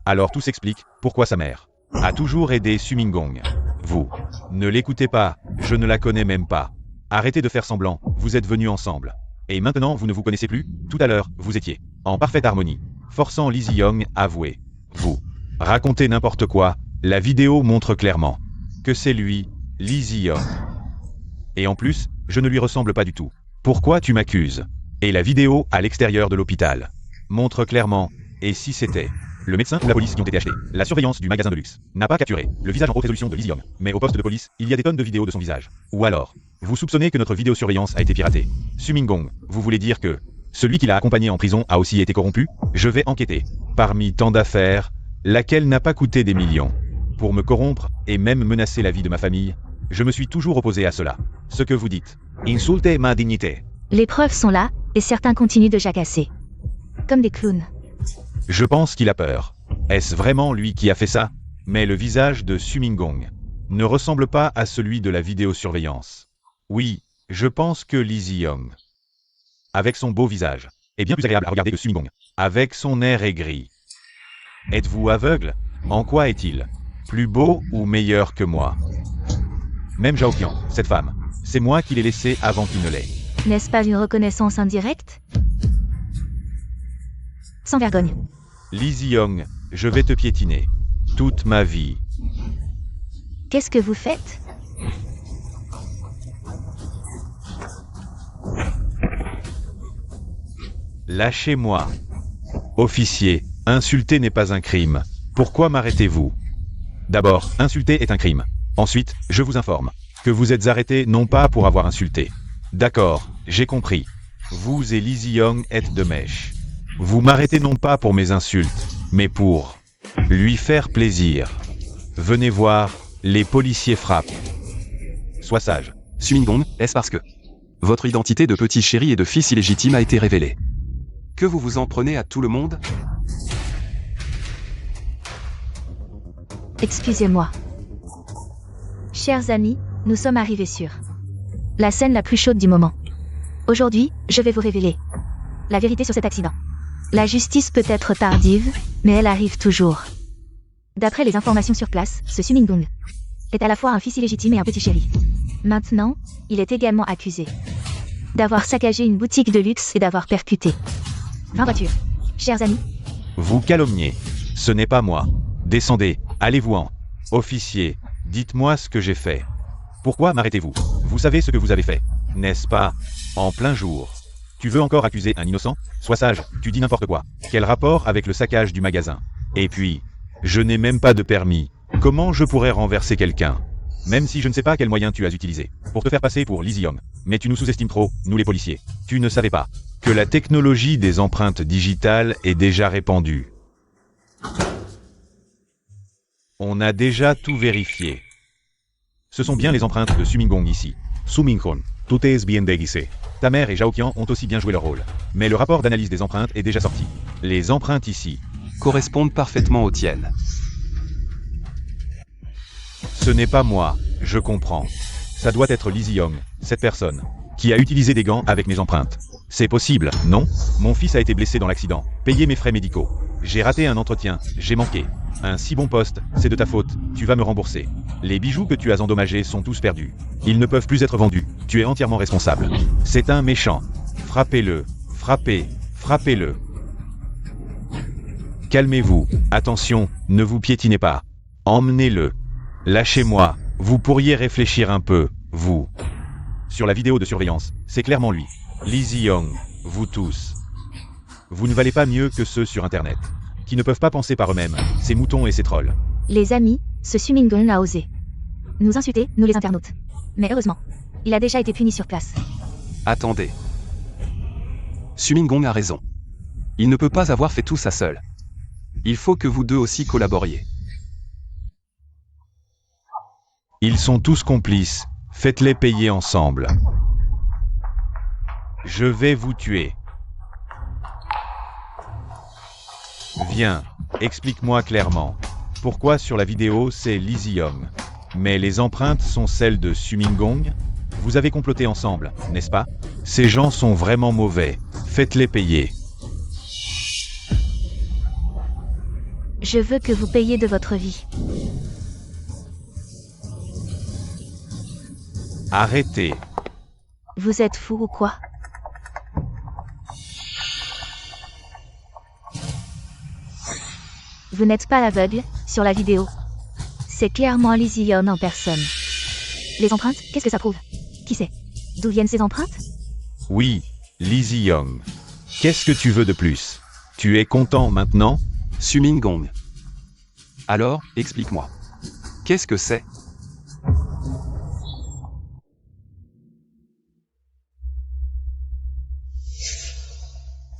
Speaker 3: Alors tout s'explique, pourquoi sa mère a toujours aidé Sumingdong. Vous ne l'écoutez pas, je ne la connais même pas. Arrêtez de faire semblant, vous êtes venus ensemble. Et maintenant vous ne vous connaissez plus? Tout à l'heure, vous étiez en parfaite harmonie, forçant Lee Ji-young à avouer. Vous racontez n'importe quoi, la vidéo montre clairement que c'est lui, Lee Ji-young. Et en plus, je ne lui ressemble pas du tout. Pourquoi tu m'accuses? Et la vidéo à l'extérieur de l'hôpital montre clairement, et si c'était le médecin ou la police qui ont été achetés, la surveillance du magasin de luxe n'a pas capturé le visage en haute résolution de Lee Ji-young, mais au poste de police, il y a des tonnes de vidéos de son visage. Ou alors, vous soupçonnez que notre vidéosurveillance a été piratée. Sumingdong, vous voulez dire que celui qui l'a accompagné en prison a aussi été corrompu? Je vais enquêter. Parmi tant d'affaires, laquelle n'a pas coûté des millions? Pour me corrompre, et même menacer la vie de ma famille, je me suis toujours opposé à cela. Ce que vous dites. Insultez ma dignité.
Speaker 2: Les preuves sont là, et certains continuent de jacasser. Comme des clowns.
Speaker 3: Je pense qu'il a peur. Est-ce vraiment lui qui a fait ça? Mais le visage de Sumingdong ne ressemble pas à celui de la vidéosurveillance. Oui, je pense que Lee Ji-young, avec son beau visage, est bien plus agréable à regarder que Sumingdong, avec son air aigri. Êtes-vous aveugle? En quoi est-il plus beau ou meilleur que moi? Même Zhao Qian, cette femme, c'est moi qui l'ai laissée avant qu'il ne l'ait.
Speaker 2: N'est-ce pas une reconnaissance indirecte? Sans vergogne.
Speaker 3: Lee Ji-young, je vais te piétiner. Toute ma vie.
Speaker 2: Qu'est-ce que vous faites?
Speaker 3: Lâchez-moi. Officier, insulter n'est pas un crime. Pourquoi m'arrêtez-vous? D'abord, insulter est un crime. Ensuite, je vous informe que vous êtes arrêté non pas pour avoir insulté. D'accord, j'ai compris. Vous et Lee Ji-young êtes de mèche. Vous m'arrêtez non pas pour mes insultes, mais pour lui faire plaisir. Venez voir, les policiers frappent. Sois sage.
Speaker 1: Sumingdong, est-ce parce que votre identité de petit chéri et de fils illégitime a été révélée que vous vous en prenez à tout le monde?
Speaker 2: Excusez-moi. Chers amis, nous sommes arrivés sur la scène la plus chaude du moment. Aujourd'hui, je vais vous révéler la vérité sur cet accident. La justice peut être tardive, mais elle arrive toujours. D'après les informations sur place, ce Sumingdong est à la fois un fils illégitime et un petit chéri. Maintenant, il est également accusé d'avoir saccagé une boutique de luxe et d'avoir percuté 20 voitures. Chers amis,
Speaker 3: Vous calomniez. Ce n'est pas moi. Descendez, allez-vous-en. Officier, dites-moi ce que j'ai fait. Pourquoi m'arrêtez-vous? Vous savez ce que vous avez fait, n'est-ce pas? En plein jour. Tu veux encore accuser un innocent? Sois sage, tu dis n'importe quoi. Quel rapport avec le saccage du magasin? Et puis, je n'ai même pas de permis. Comment je pourrais renverser quelqu'un? Même si je ne sais pas quel moyen tu as utilisé pour te faire passer pour Lizzie Young. Mais tu nous sous-estimes trop, nous les policiers. Tu ne savais pas que la technologie des empreintes digitales est déjà répandue. On a déjà tout vérifié. Ce sont bien les empreintes de Sumingong ici.
Speaker 4: Sumingong, tout est bien déguisé.
Speaker 3: Ta mère et Zhao Qian ont aussi bien joué leur rôle. Mais le rapport d'analyse des empreintes est déjà sorti. Les empreintes ici
Speaker 1: correspondent parfaitement aux tiennes.
Speaker 3: Ce n'est pas moi, je comprends. Ça doit être Lizzie Young, cette personne, qui a utilisé des gants avec mes empreintes. C'est possible, non? Mon fils a été blessé dans l'accident. Payez mes frais médicaux. J'ai raté un entretien, j'ai manqué. Un si bon poste, c'est de ta faute, tu vas me rembourser. Les bijoux que tu as endommagés sont tous perdus. Ils ne peuvent plus être vendus, tu es entièrement responsable. C'est un méchant. Frappez-le, frappez-le. Calmez-vous, attention, ne vous piétinez pas. Emmenez-le. Lâchez-moi, vous pourriez réfléchir un peu, vous. Sur la vidéo de surveillance, c'est clairement lui. Lizzie Young, vous tous. Vous ne valez pas mieux que ceux sur Internet, qui ne peuvent pas penser par eux-mêmes, ces moutons et ces trolls.
Speaker 2: Les amis, ce Sumingong a osé nous insulter, nous les internautes. Mais heureusement, il a déjà été puni sur place.
Speaker 1: Attendez. Sumingong a raison. Il ne peut pas avoir fait tout ça seul. Il faut que vous deux aussi collaboriez.
Speaker 3: Ils sont tous complices, faites-les payer ensemble. Je vais vous tuer. Viens, explique-moi clairement. Pourquoi sur la vidéo c'est Lizzie Young, mais les empreintes sont celles de Sumingong? Vous avez comploté ensemble, n'est-ce pas? Ces gens sont vraiment mauvais, faites-les payer.
Speaker 2: Je veux que vous payiez de votre vie.
Speaker 3: Arrêtez.
Speaker 2: Vous êtes fou ou quoi? Vous n'êtes pas aveugle, sur la vidéo. C'est clairement Lizzie Young en personne. Les empreintes, qu'est-ce que ça prouve? Qui c'est? D'où viennent ces empreintes?
Speaker 3: Oui, Lizzie Young. Qu'est-ce que tu veux de plus? Tu es content maintenant?
Speaker 1: Sumingong. Alors, explique-moi. Qu'est-ce que c'est?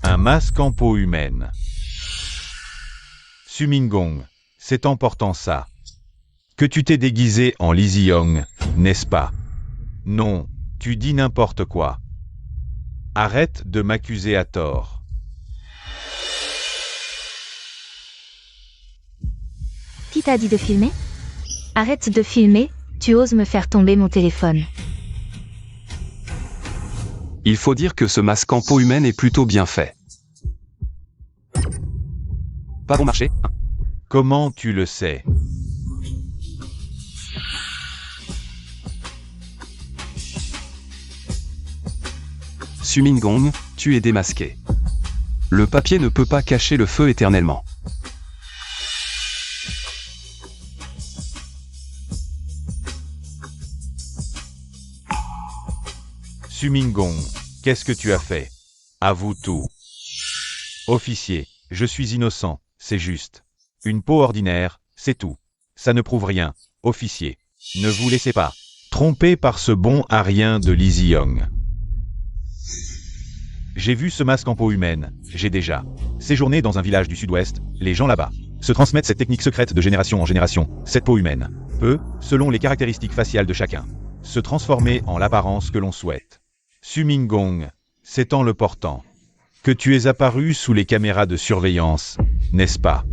Speaker 3: Un masque en peau humaine. Sumingong, c'est en portant ça que tu t'es déguisé en Lizzie Young, n'est-ce pas? Non, tu dis n'importe quoi. Arrête de m'accuser à tort.
Speaker 2: Qui t'a dit de filmer? Arrête de filmer, tu oses me faire tomber mon téléphone.
Speaker 1: Il faut dire que ce masque en peau humaine est plutôt bien fait. Pas bon marché, hein?
Speaker 3: Comment tu le sais?
Speaker 1: Sumingong, tu es démasqué. Le papier ne peut pas cacher le feu éternellement.
Speaker 3: Sumingong, qu'est-ce que tu as fait? Avoue tout. Officier, je suis innocent, c'est juste. Une peau ordinaire, c'est tout. Ça ne prouve rien. Officier, ne vous laissez pas tromper par ce bon à rien de Lizzie Young. J'ai vu ce masque en peau humaine, j'ai déjà séjourné dans un village du sud-ouest, les gens là-bas se transmettent cette technique secrète de génération en génération, cette peau humaine peut, selon les caractéristiques faciales de chacun, se transformer en l'apparence que l'on souhaite. Sumingong, c'est en le portant que tu es apparu sous les caméras de surveillance, n'est-ce pas?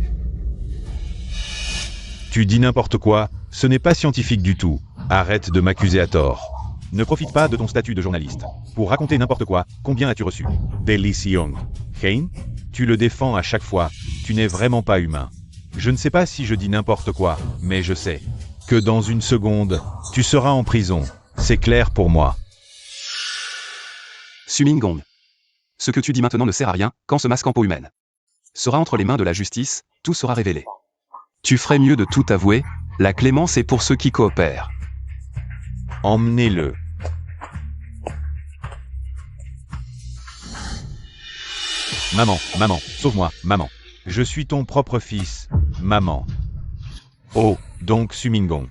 Speaker 3: Tu dis n'importe quoi, ce n'est pas scientifique du tout, arrête de m'accuser à tort. Ne profite pas de ton statut de journaliste pour raconter n'importe quoi. Combien as-tu reçu?
Speaker 4: De Lizzie Young.
Speaker 3: Hein? Tu le défends à chaque fois, tu n'es vraiment pas humain. Je ne sais pas si je dis n'importe quoi, mais je sais que dans une seconde, tu seras en prison. C'est clair pour moi.
Speaker 1: Sumingong. Ce que tu dis maintenant ne sert à rien, quand ce masque en peau humaine sera entre les mains de la justice, tout sera révélé. Tu ferais mieux de tout avouer, la clémence est pour ceux qui coopèrent.
Speaker 3: Emmenez-le. Maman, maman, sauve-moi, maman. Je suis ton propre fils, maman. Oh, donc Sumingong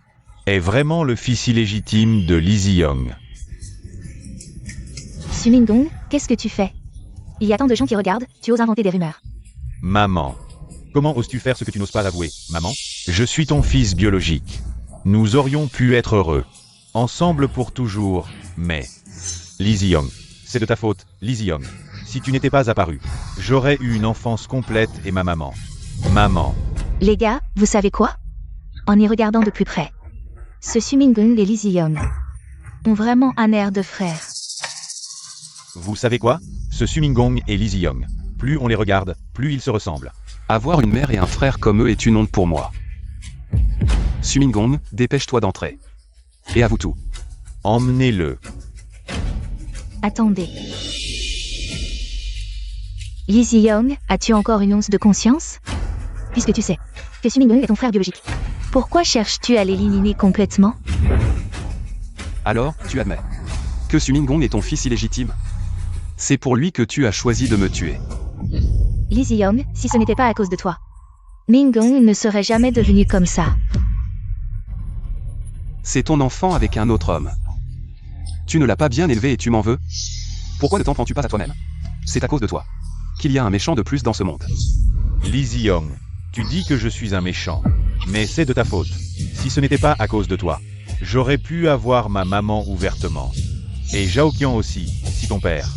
Speaker 3: est vraiment le fils illégitime de Lee Zi-young.
Speaker 2: Sumingong, qu'est-ce que tu fais? Il y a tant de gens qui regardent, tu oses inventer des rumeurs.
Speaker 3: Maman. Comment oses-tu faire ce que tu n'oses pas avouer, maman? Je suis ton fils biologique. Nous aurions pu être heureux. Ensemble pour toujours, mais... Lee Zi-young, c'est de ta faute, Lee Zi-young. Si tu n'étais pas apparu, j'aurais eu une enfance complète et ma maman. Maman.
Speaker 2: Les gars, vous savez quoi? En y regardant de plus près, ce Sumingong et Lee Zi-young ont vraiment un air de frères.
Speaker 3: Vous savez quoi? Ce Sumingong et Lee Zi-young, plus on les regarde, plus ils se ressemblent.
Speaker 1: Avoir une mère et un frère comme eux est une honte pour moi. Sumingong, dépêche-toi d'entrer. Et avoue tout.
Speaker 3: Emmenez-le.
Speaker 2: Attendez. Lee Zi-young, as-tu encore une once de conscience? Puisque tu sais que Sumingong est ton frère biologique, pourquoi cherches-tu à l'éliminer complètement?
Speaker 1: Alors, tu admets que Sumingong est ton fils illégitime? C'est pour lui que tu as choisi de me tuer.
Speaker 2: Lee Zi-young, si ce n'était pas à cause de toi, Mingong ne serait jamais devenu comme ça.
Speaker 1: C'est ton enfant avec un autre homme. Tu ne l'as pas bien élevé et tu m'en veux? Pourquoi ne t'en prends-tu pas à toi-même? C'est à cause de toi qu'il y a un méchant de plus dans ce monde.
Speaker 3: Lee Zi-young, tu dis que je suis un méchant, mais c'est de ta faute. Si ce n'était pas à cause de toi, j'aurais pu avoir ma maman ouvertement. Et Zhaoqian aussi, si ton père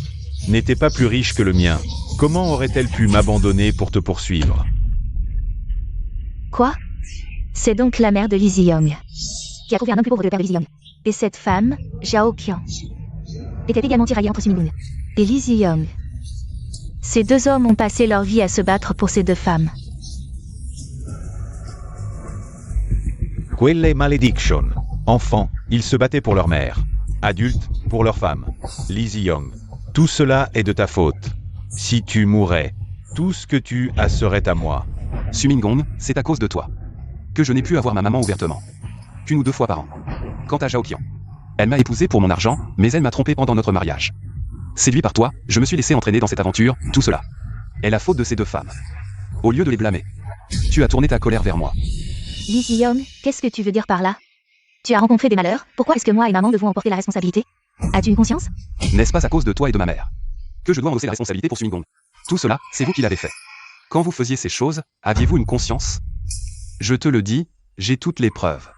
Speaker 3: n'était pas plus riche que le mien, comment aurait-elle pu m'abandonner pour te poursuivre?
Speaker 2: Quoi? C'est donc la mère de Lee Zi-young qui a trouvé un homme plus pauvre que le père de Lee Zi-young. Et cette femme, Zhaoqian, était également tiraillée entre Sumingong et Lee Zi-young. Ces deux hommes ont passé leur vie à se battre pour ces deux femmes.
Speaker 3: Quelle malédiction. Enfants, ils se battaient pour leur mère. Adultes, pour leur femme. Lee Zi-young, tout cela est de ta faute. Si tu mourais, tout ce que tu as serait à moi.
Speaker 1: Sumingong, c'est à cause de toi que je n'ai pu avoir ma maman ouvertement. Qu'une ou deux fois par an. Quant à Zhaoqian, elle m'a épousé pour mon argent, mais elle m'a trompé pendant notre mariage. Séduit par toi, je me suis laissé entraîner dans cette aventure, tout cela est la faute de ces deux femmes. Au lieu de les blâmer, tu as tourné ta colère vers moi.
Speaker 2: Lee Zi-young, qu'est-ce que tu veux dire par là? Tu as rencontré des malheurs, pourquoi est-ce que moi et maman devons en porter la responsabilité? As-tu une conscience?
Speaker 1: N'est-ce pas à cause de toi et de ma mère que je dois endosser la responsabilité pour Sumingong? Tout cela, c'est vous qui l'avez fait. Quand vous faisiez ces choses, aviez-vous une conscience? Je te le dis, j'ai toutes les preuves.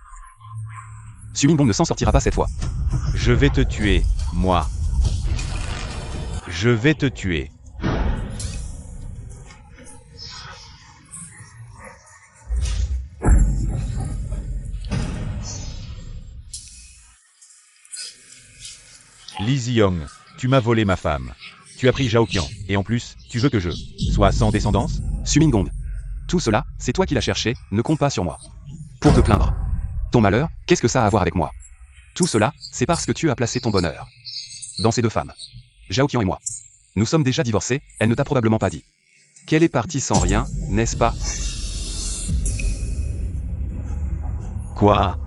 Speaker 1: Sumingong ne s'en sortira pas cette fois.
Speaker 3: Je vais te tuer, moi. Je vais te tuer. Lee Zi-young, tu m'as volé ma femme. Tu as pris Zhaoqian, et en plus, tu veux que je sois sans descendance?
Speaker 1: Sumingong, tout cela, c'est toi qui l'as cherché, ne compte pas sur moi. Pour te plaindre. Ton malheur, qu'est-ce que ça a à voir avec moi? Tout cela, c'est parce que tu as placé ton bonheur dans ces deux femmes. Zhaoqian et moi. Nous sommes déjà divorcés, elle ne t'a probablement pas dit qu'elle est partie sans rien, n'est-ce pas?
Speaker 3: Quoi?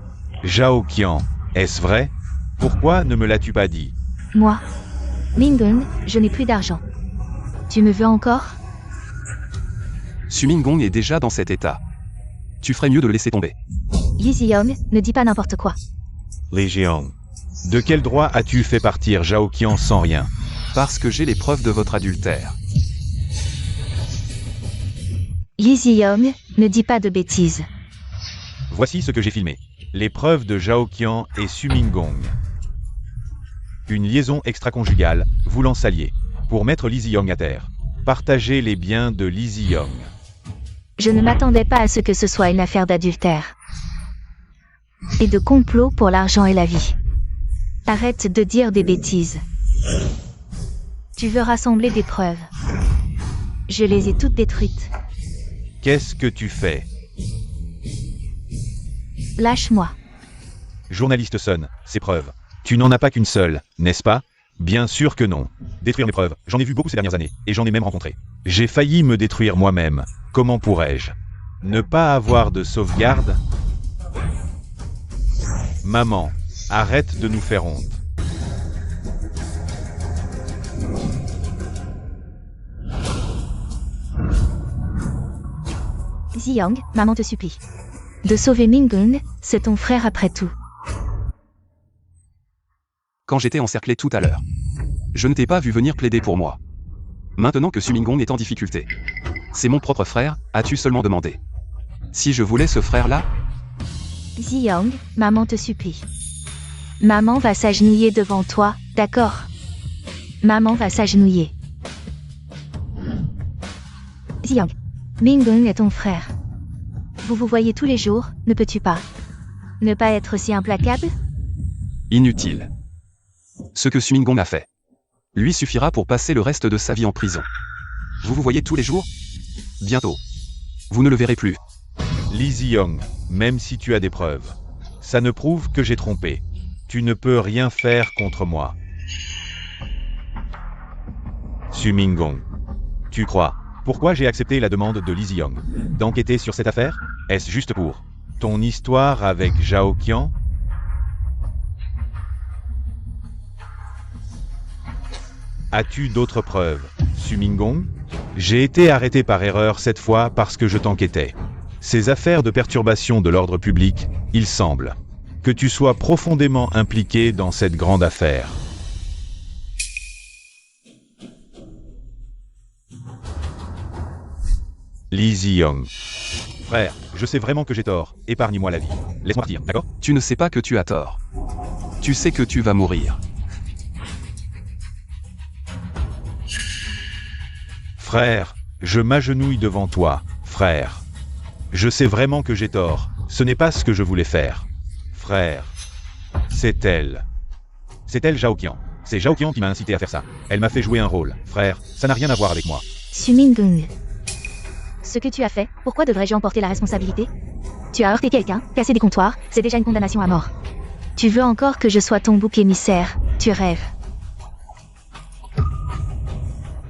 Speaker 3: Zhaoqian, est-ce vrai? Pourquoi ne me l'as-tu pas dit?
Speaker 2: Moi, Mingong, je n'ai plus d'argent. Tu me veux encore?
Speaker 1: Sumingong est déjà dans cet état. Tu ferais mieux de le laisser tomber.
Speaker 2: Lee Zi-young, ne dis pas n'importe quoi.
Speaker 3: Lee Zi-young, de quel droit as-tu fait partir Zhaoqian sans rien?
Speaker 1: Parce que j'ai les preuves de votre adultère.
Speaker 2: Lee Zi-young, ne dis pas de bêtises.
Speaker 3: Voici ce que j'ai filmé. Les preuves de Zhaoqian et Sumingong. Une liaison extra-conjugale, voulant s'allier, pour mettre Lee Zi-young à terre. Partager les biens de Lee Zi-young.
Speaker 2: Je ne m'attendais pas à ce que ce soit une affaire d'adultère. Et de complot pour l'argent et la vie. Arrête de dire des bêtises. Tu veux rassembler des preuves. Je les ai toutes détruites.
Speaker 3: Qu'est-ce que tu fais?
Speaker 2: Lâche-moi.
Speaker 3: Journaliste Sun, ces preuves. Tu n'en as pas qu'une seule, n'est-ce pas? Bien sûr que non. Détruire mes preuves, j'en ai vu beaucoup ces dernières années, et j'en ai même rencontré. J'ai failli me détruire moi-même. Comment pourrais-je ne pas avoir de sauvegarde? Maman, Arrête de nous faire honte.
Speaker 2: Ziyang, maman te supplie. De sauver Mingung, c'est ton frère après tout.
Speaker 1: Quand j'étais encerclé tout à l'heure. Je ne t'ai pas vu venir plaider pour moi. Maintenant que Sumingong est en difficulté. C'est mon propre frère, as-tu seulement demandé. Si je voulais ce frère-là,
Speaker 2: Ziyang, maman te supplie. Maman va s'agenouiller devant toi, d'accord? Maman va s'agenouiller. Ziyang, Mingung est ton frère. Vous vous voyez tous les jours, ne peux-tu pas ne pas être si implacable?
Speaker 1: inutile. Ce que Sumingong a fait lui suffira pour passer le reste de sa vie en prison. Vous vous voyez tous les jours? Bientôt. Vous ne le verrez plus.
Speaker 3: Lee Ziyong, même si tu as des preuves, ça ne prouve que j'ai trompé. Tu ne peux rien faire contre moi. Sumingong. Tu crois? Pourquoi j'ai accepté la demande de Lee Ziyong d'enquêter sur cette affaire? Est-ce juste pour ton histoire avec Zhao Qian? As-tu d'autres preuves, Sumingong? J'ai été arrêté par erreur cette fois parce que je t'enquêtais. Ces affaires de perturbation de l'ordre public, il semble que tu sois profondément impliqué dans cette grande affaire. Lee Ziyong. Frère, je sais vraiment que j'ai tort. Épargne-moi la vie. Laisse-moi partir, d'accord?
Speaker 1: Tu ne sais pas que tu as tort. Tu sais que tu vas mourir.
Speaker 3: Frère, je m'agenouille devant toi, frère. Je sais vraiment que j'ai tort. Ce n'est pas ce que je voulais faire. Frère. C'est elle. C'est elle, Zhao Qian. C'est Zhao Qian qui m'a incité à faire ça. Elle m'a fait jouer un rôle. Frère, ça n'a rien à voir avec moi.
Speaker 2: Sumingong. Ce que tu as fait, pourquoi devrais-je en porter la responsabilité? Tu as heurté quelqu'un, cassé des comptoirs, c'est déjà une condamnation à mort. Tu veux encore que je sois ton bouc émissaire, tu rêves.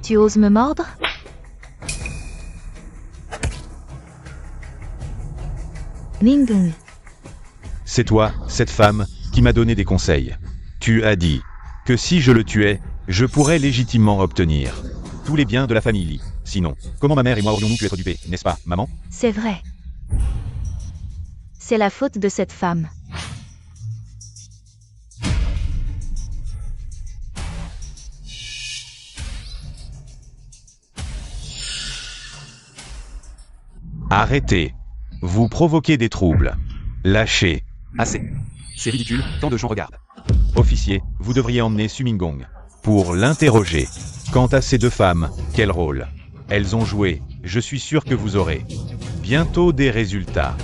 Speaker 2: Tu oses me mordre? Mingung.
Speaker 3: C'est toi, cette femme, qui m'a donné des conseils. Tu as dit que si je le tuais, je pourrais légitimement obtenir tous les biens de la famille Lee. Sinon, comment ma mère et moi aurions-nous pu être dupés, n'est-ce pas, maman?
Speaker 2: C'est vrai. C'est la faute de cette femme.
Speaker 3: Arrêtez. Vous provoquez des troubles. Lâchez.
Speaker 1: Assez. C'est ridicule, tant de gens regardent.
Speaker 3: Officier, vous devriez emmener Sumingong pour l'interroger. Quant à ces deux femmes, quel rôle elles ont joué? Je suis sûr que vous aurez bientôt des résultats.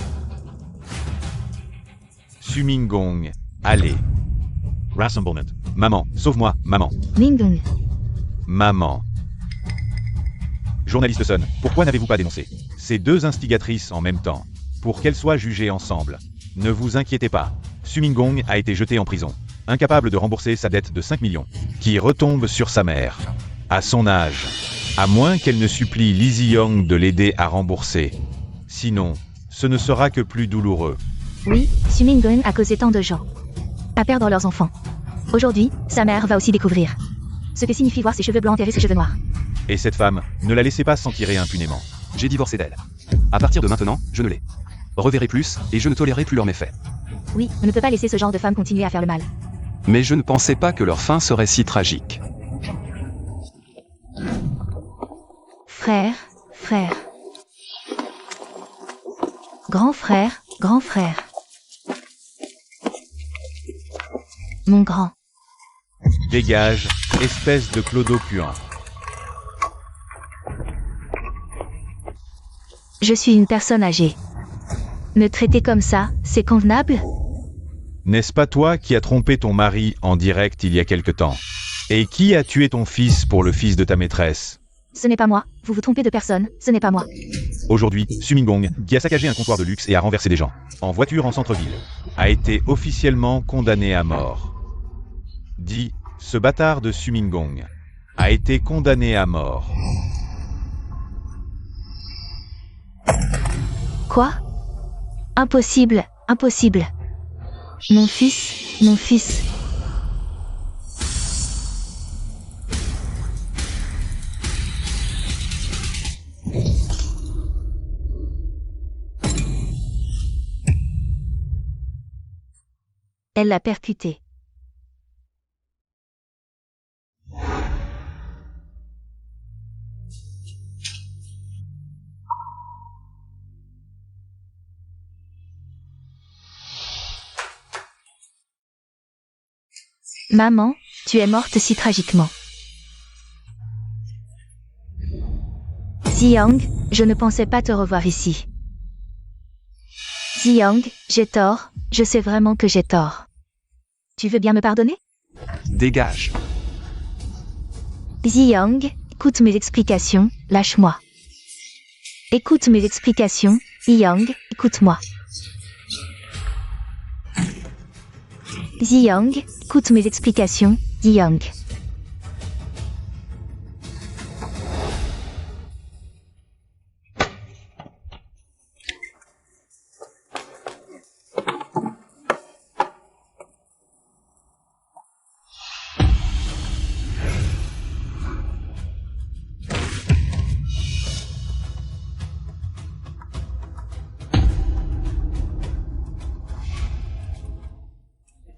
Speaker 3: Sumingong, allez. Rassemblement. Maman, sauve-moi, maman.
Speaker 2: Mingung.
Speaker 3: Maman. Journaliste Sun, pourquoi n'avez-vous pas dénoncé ces deux instigatrices en même temps, pour qu'elles soient jugées ensemble? Ne vous inquiétez pas. Sumingong a été jeté en prison, incapable de rembourser sa dette de 5 millions, qui retombe sur sa mère. À son âge, à moins qu'elle ne supplie Lee Ziyong de l'aider à rembourser. Sinon, ce ne sera que plus douloureux.
Speaker 2: Oui, Sumingong a causé tant de gens à perdre leurs enfants. Aujourd'hui, sa mère va aussi découvrir ce que signifie voir ses cheveux blancs enterrer ses cheveux noirs.
Speaker 3: Et cette femme, ne la laissez pas s'en tirer impunément.
Speaker 1: J'ai divorcé d'elle. À partir de maintenant, je ne les reverrai plus, et je ne tolérerai plus leurs méfaits.
Speaker 2: Oui, on ne peut pas laisser ce genre de femme continuer à faire le mal.
Speaker 1: Mais je ne pensais pas que leur fin serait si tragique.
Speaker 2: Frère, frère. Grand frère, grand frère. Mon grand.
Speaker 3: Dégage, espèce de clodo puant.
Speaker 2: Je suis une personne âgée. Me traiter comme ça, c'est convenable?
Speaker 3: N'est-ce pas toi qui as trompé ton mari en direct il y a quelque temps? Et qui a tué ton fils pour le fils de ta maîtresse?
Speaker 2: Ce n'est pas moi, vous vous trompez de personne, ce n'est pas moi.
Speaker 3: Aujourd'hui, Sumingong, qui a saccagé un comptoir de luxe et a renversé des gens, en voiture en centre-ville, a été officiellement condamné à mort. Dis, ce bâtard de Sumingong a été condamné à mort.
Speaker 2: Quoi? Impossible, impossible. Mon fils, Mon fils. Elle l'a percuté. Maman, tu es morte si tragiquement. Ziyang, je ne pensais pas te revoir ici. Ziyang, j'ai tort, je sais vraiment que j'ai tort. Tu veux bien me pardonner?
Speaker 1: Dégage.
Speaker 2: Ziyang, écoute mes explications, lâche-moi. Écoute mes explications, Ziyang, écoute-moi. Ziyang, écoute mes explications, Ziyang.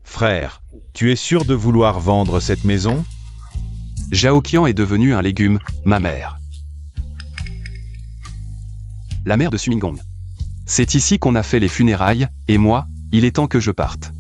Speaker 3: Frère, tu es sûr de vouloir vendre cette maison?
Speaker 1: Zhaoqian est devenu un légume, ma mère. La mère de Sumingong. C'est ici qu'on a fait les funérailles, et moi, il est temps que je parte.